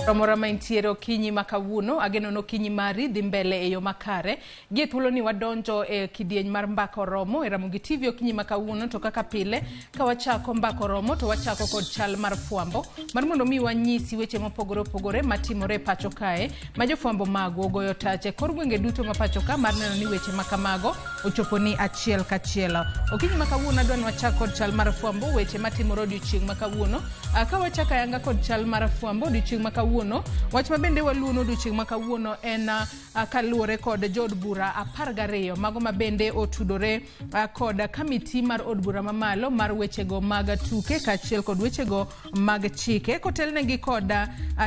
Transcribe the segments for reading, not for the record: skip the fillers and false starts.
Romora maintiere okinyi makawuono ageno no okinyi mari dhi mbele e yo makare gie thuolo ni wadonjo e kidieny mar mbako romo e Ramogi TV okinyi makawuono to kaka pile ka wachako mbako romo to wachako kod chal mar fwambo mar mondo mi wanyisi weche mopogore opogore matimore pacho kae ma jofwambo mago goyo tache kor gwenge duto ma pacho ka mar neno ni weche makamago ochopo ni achiel kachiel. Okinyi makawuono adwani wachako kod chal mar fwambo weche matimore odiochieng' makawuono ka wachaka yanga kod chal mar fwambo odiochieng' makawuono wach mabende waluono odiochieng' makawuono en kaluore kod jod bura 12 mago mabende otudore kod kamiti mar od bura mamalo mar wechego mag tuke kachiel kod wechego mag chike kotelnegi kod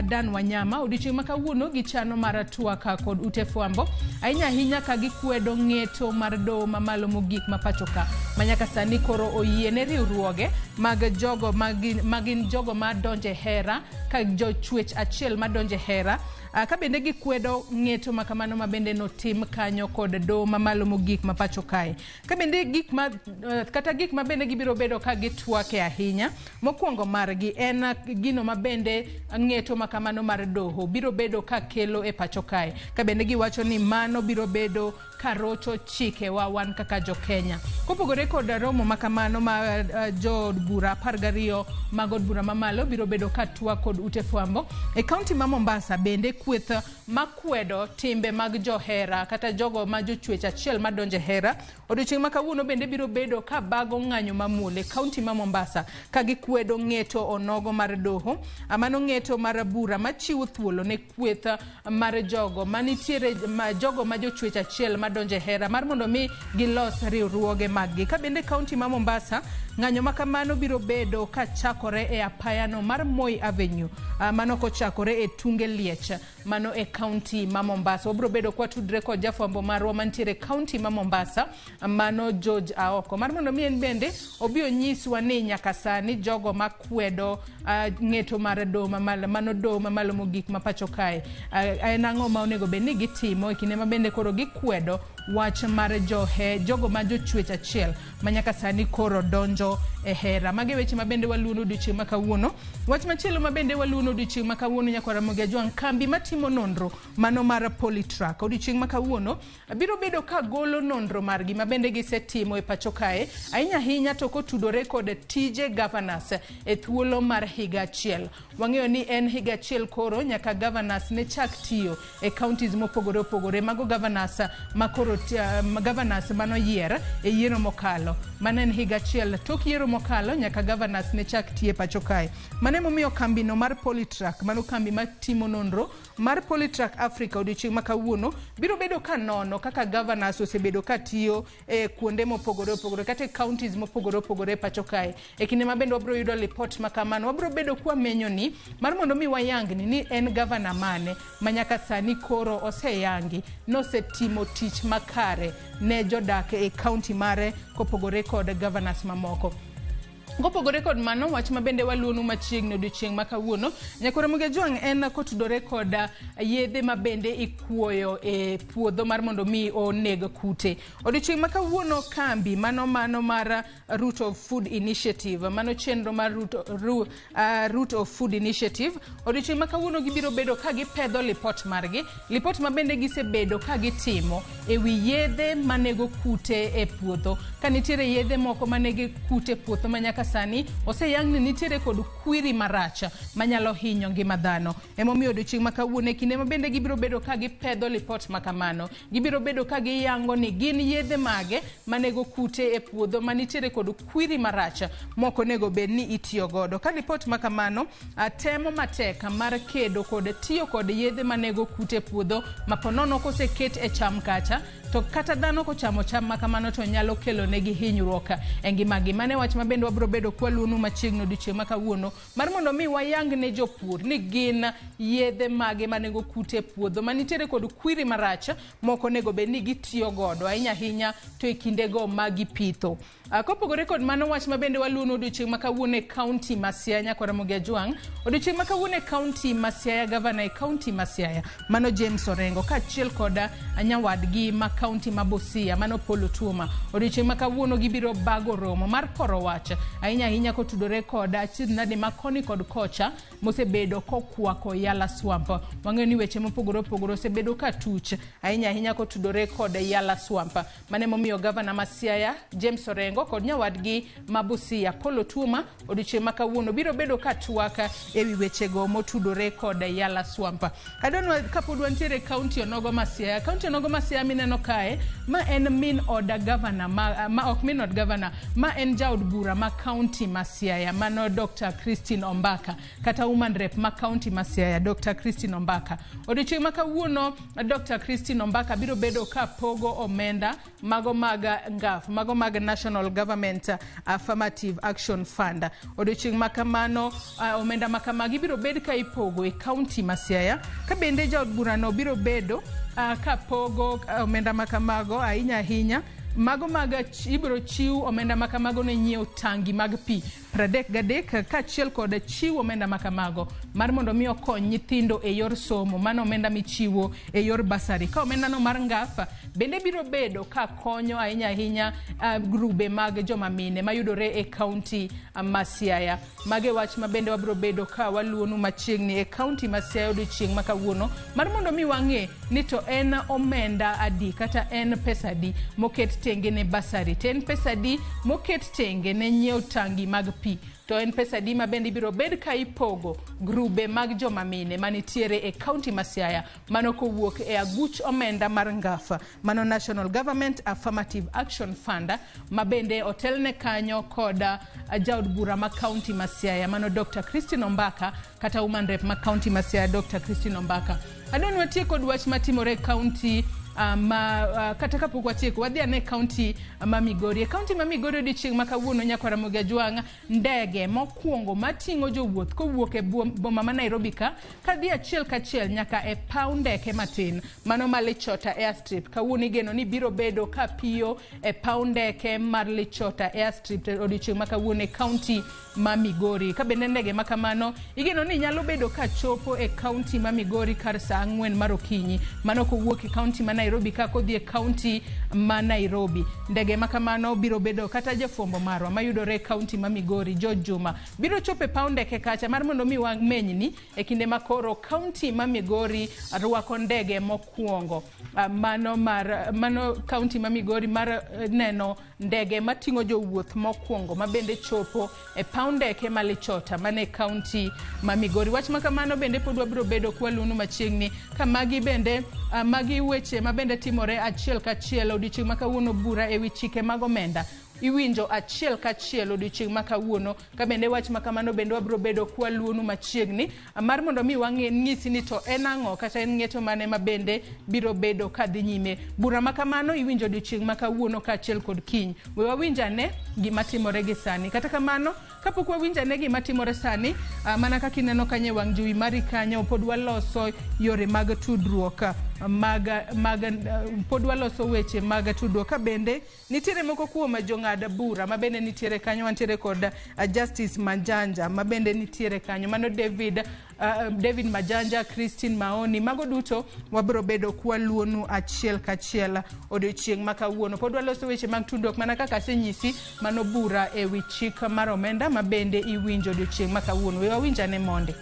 Dan Wanyama odiochieng' makawuono gichano mar twaka kod ute fwambo ahinya ka gikwedo ng'eto mar doho mamalo mogik ma pacho ka manyaka sani koro oyiene riwruoge mag jogo magin jogo madonje hera ka jochwech achiel madonje hera ka bende gikwedo ng'eto makamano mabende notim kanyo kod doho mamalo mogik ma pacho kae ka bende gik mabende gibiro bedo ka gitwake ahinya mokwongo margi en gino mabende ng'eto makamano mar doho biro bedo ka kelo e pacho kae ka bende giwacho ni mano biro bedo karocho chike wa wan kaka jo Kenya kopogore kod romo makamano ma jod bura 12 mag od bura mamalo biro bedo ka twa kod ute fwambo e kaunti ma Mombasa bende kweth makwedo timbe mag johera kata jogo ma jochwech achiel madonje hera odiochieng' makawuono bende biro bedo ka bago ng'anyo mamule kaunti ma Mombasa ka gikwedo ng'eto onogo mar doho amano ng'eto mar bura machiwo thuolo ne kweth mar jogo manitiere jogo ma jochwech achiel madonje hera mar mondo mi gilos riwruoge maggi ka bende kaunti ma Mombasa ng'anyo makamano biro bedo ka chakore e apayano mar Moi Avenue mano kochakore e tunge liech mano e kaunti ma Mombasa obro bedo kwa tudre kod jafwambo marwa mantiere kaunti ma Mombasa mano George Aoko mar mondo mien bende obio nyiswa ni nyaka sani jogo makwedo ng'eto mar doho mamalo mano doho mamalo mogik ma pacho kae en ang'o ma onego bed ni gitimo e kinde ma bende koro gikwedo wach mar jogo ma jochwech achiel manyaka sani koro donjo e hera mage weche mabende waluono odiochieng' makawuono wach machielo mabende waluono odiochieng' makawuono nyaka Ramogi ajwang' kambi matimo nonro mano mar Polytrack odiochieng' makawuono biro bedo ka golo nonro margi mabende gisetimo e pacho kae ahinya to kotudore kod tije governors e thuolo mar higa achiel wang'eyo ni en higa achiel koro nyaka governors ne chak tiyo e counties mopogore opogore mago governors makoro governors manoyier e yiero mokalo mano en higa achiel tok yiero mokalo nyaka governors ne chak tiyo e pacho kae mane momiyo kambino mar Polytrack mano kambi matimo nonro mar Polytrack Africa odiochieng' makawuono biro bedo ka nono kaka governors osebedo ka tiyo e kuonde mopogore opogore kata counties mopogore opogore e pacho kae e kinde mabende wabro yudo report makamano wabro bedo kwa menyo ni mar mondo mi wayangni ni en governor mane manyaka sani koro oseyangi nosetimo tich makare ne jodak e county mare kopogore kod governors mamoko kopogore kod mano wach mabende waluono machiegni odiochieng' makawuono nyaka Ramogi ajwang' en kotudore kod yedhe mabende ikuoyo e puodho mar mondo mi oneg kute odiochieng' makawuono kambi mano mar Root of Food Initiative mano chenro mar Root of Food Initiative odiochieng' makawuono gibiro bedo ka gipedho lipot margi lipot mabende gisebedo ka gitimo e wi yedhe manego kute e puodho ka nitiere yedhe moko manego kute e puodho manyaka sani oseyang ni nitiere kod kwiri maracha manyalo hinyo ngima dhano emomiyo odiochieng' makawuono e kinde mabende gibiro bedo ka gipedho lipot makamano gibiro bedo ka giyango ni gin yedhe mage manego kute e puodho manitiere kod kwiri maracha moko nego bed ni itiyo godo ka lipot makamano temo matek mar kedo kod tiyo kod yedhe manego kute e puodho maponono koseket e cham kacha to kata dhano kochamo cham makamano to nyalo kelo negi hinyruok e ngimagi mane wach mabende wabro bedo kwaluonu machiegni odiochieng' makawuono mar mondo mi wayang ne jopur ni gin yedhe mage manego kute puodho manitiere kod kwiri maracha moko nego bed ni gitiyo godo ahinya to e kindego magipitho kopogore kod mano wach mabende waluono odiochieng' makawuono e kaunti ma Siaya nyaka Ramogi ajwang' odiochieng' makawuono e kaunti ma Siaya governor e kaunti ma Siaya mano James Orengo kaachiel kod nyawadgi ma kaunti ma Busia mano Polo Tuoma odiochieng' makawuono gibiro bago romo mar koro wach ahinya kotudore kod achiedhnade makoni kod kocha mosebedo kokwako Yala Swamp. Wang'eyo ni weche mopogore opogore osebedo ka tuch ahinya kotudore kod Yala Swamp. Mane momiyo gavana ma Siaya James Orengo kod nyawadgi Mabusia Polo Tuoma odiochieng' ma kawuono biro bedo ka twaka ewi wechego motudore kod Yala Swamp. Adonwa kapod wantiere kaunti onogo ma Siaya. Kaunti onogo ma Siaya mineno kae ma en min od gavana ma ok min od gavana, ma en jaod bura ma kaunti ma Siaya, mano Dr. Christine Ombaka kata woman rep ma kaunti ma Siaya, Dr. Christine Ombaka. Odiochieng' ma kawuono Dr. Christine Ombaka biro bedo ka pogo omenda mago mag ngaf, mago mag National Government Affirmative Action Fund. Odiochieng' ma kamano omenda ma kamagi biro bed ka ipogo e kaunti ma Siaya, ka bende jaod bura no biro bedo ka pogo omenda ma kamago ahinya mago mag ibiro chiw omenda ma kamago ne nyiew tangi mag pi 33 kaachiel kod chiwo omenda ma kamago mar mondo mi okony nyithindo e yor somo, mano omenda michiwo e yor basari. Ka omenda no mar ngafa bende biro bedo ka konyo ahinya grube mag joma mine mayudore e kaunti ma Siaya. Mage wach ma bende wabiro bedo ka waluonu machiegni e kaunti ma Siaya odiochieng' ma kawuono mar mondo mi wang'e ni to en omenda adi kata en pesa adi moket tenge ne basari, to en pesa adi moket tenge ne nyiew tangi mag pi, to en pesa di ma bende biro bed ka ipogo grube mag joma mine manitiere e kaunti ma Siaya, mano kowuok e aguch omenda mar ngafa, mano National Government Affirmative Action Fund, ma bende otelne kanyo kod jaod bura ma kaunti ma Siaya, mano Dr. Christine Ombaka kata woman rep ma kaunti ma Siaya, Dr. Christine Ombaka. Adoni watie kod wach matimore kaunti kata kapok watieko wadhi ane kaunti ma Migori. Kaunti ma Migori odiochieng' ma kawuono nyako Ramogi Ajwang' ndege mokwongo mating'o jowuoth kowuok e boma ma Nairobi kadhi achiel kachiel nyaka e paw ndeke matin, mano ma Lichota Airstrip. Kawuono igeno ni biro bedo ka piyo e paw ndeke mar Lichota Airstrip odiochieng' ma kawuono e kaunti ma Migori. Ka bende ndege ma kamano igeno ni nyalo bedo ka chopo e kaunti ma Migori kar saa 4 mar okinyi, mano kowuok e kaunti ma Nairobi ka kodhi e kaunti ma Nairobi. Ndege ma kamano biro bedo kata jafwambo marwa mayudore e kaunti ma Migori, George Juma, biro chopo e paw ndeke kacha mar mondo mi wamenyni e kinde ma koro kaunti ma Migori rwako ndege mokwongo. Mano kaunti ma Migori mar neno ndege mating'o jowuoth mokwongo ma bende chopo e paw ndeke ma Lichota mane kaunti ma Migori. Wach ma kamano bende pod wabiro bedo kwaluonu machiegni ka magi bende magi weche ma bende timore achiel kachiel odiochieng' ma kawuono. Bura ewi chike mag omenda iwinjo achiel kachiel odiochieng' ma kawuono, ka bende wach ma kamano bende wabiro bedo kwaluonu machiegni mar mondo mi wang'isi ni to en ang'o kata en ng'eto mane ma bende biro bedo kadhi nyime. Bura ma kamano iwinjo odiochieng' ma kawuono kaachiel kod kiny. We wawinjane gima timore gi sani. Kata kamano kapok wawinjane gima timore sani, mana kaka ineno kanyo e wang' jowi mari kanyo, pod waloso yore mag tudruok pod waloso weche mag tudruok. Ka bende nitiere moko kuom jong'ad bura ma bende nitiere kanyo. Wantiere kod Justice Majanja ma bende nitiere kanyo, mano David Majanja, Christine Maoni. Mago duto wabiro bedo kwaluonu achiel kachiel odiochieng' ma kawuono. Pod waloso weche mag tudruok mana kaka asenyisi, mano bura ewi chik mar omenda ma bende iwinjo odiochieng' ma kawuono. We wawinjane monde.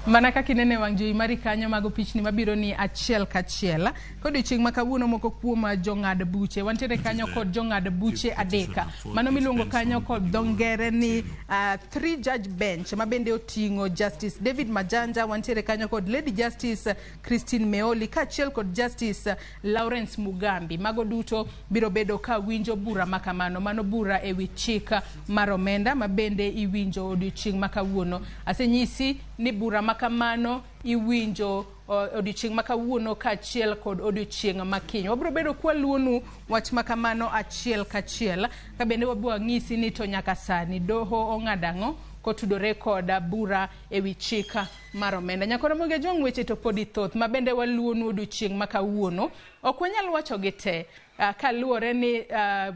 Mana kaka inene wang' jowi mari kanyo, mago pichni mabiro ni achiel kachiel. Kodiochieng' ma kawuono moko kuom jong'ad buche wantiere kanyo kod jong'ad buche adeka, mano miluongo kanyo kod dongere ni 3 judge bench ma bende oting'o Justice David Majanja, wantiere kanyo kod Lady Justice Christine Meoli kaachiel kod Justice Lawrence Mugambi. Mago duto biro bedo ka winjo bura ma kamano, mano bura ewi chik mar omenda ma bende iwinjo odiochieng' ma kawuono. Asenyisi ni bura ma kamano iwinjo odiochieng' ma kawuono kaachiel kod odiochieng' ma kiny. Wabiro bedo kwaluonu wach ma kamano achiel kachiel, ka bende wabiro ng'isi ni to nyaka sani doho ong'ado ang'o kotudore kod bura ewi chik mar omenda. Nyakoro Ramogi jong weche to podi thoth mabende waluonu odiochieng' makawuono. Ok wanyal wacho gi te kaluwore ni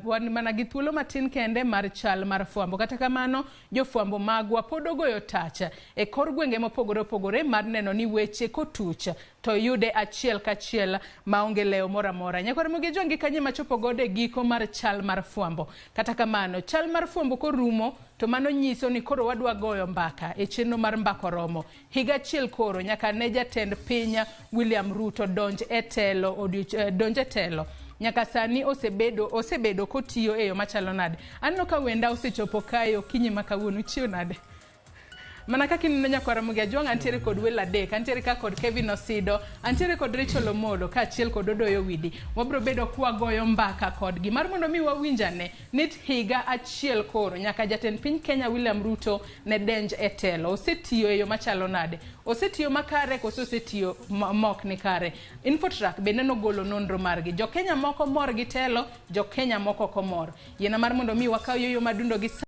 wan mana gi thuolo matin kende mar chal mar fwambo. Kata kamano jofwambo magwa pod ogoyo tach e kor gwenge mopogore opogore mar neno ni weche kotuch to yude achiel kachiel maonge leo moro amora. Nyakoro Ramogi jongi kanye machopo gode giko mar chal mar fwambo. Kata kamano chal mar fwambo korumo to mano nyiso ni koro wadwa goyo mbaka e chenro mar mbako romo. Higa achiel koro nyaka ne jatend piny William Ruto donj e telo. Nyaka sani osebedo kotiyo e yo machalo nade. Anno ka wenda osechopo kayo kinyi makawuono chiwo nade. Mana kaka ineno Nyakoro Ramogi Ajwang' antiere kod welo adek, antiere ka kod Kevin Osido, antiere kod Rachel Omolo ka achiel kod Odoyo Widi. Wabro bedo kwa goyo mbaka kodgi mar mondo mi wawinjane ni higa achiel koro nyaka jatend piny Kenya William Ruto ne denj e telo. Osetiyo e yo machalo nade. Osetiyo makare koso osetiyo mok ni kare. Infotrack bende nogolo nonro margi. Jo Kenya moko mor gi telo, jo Kenya moko komor. Yena mar mondo mi wakaw yo madundo gi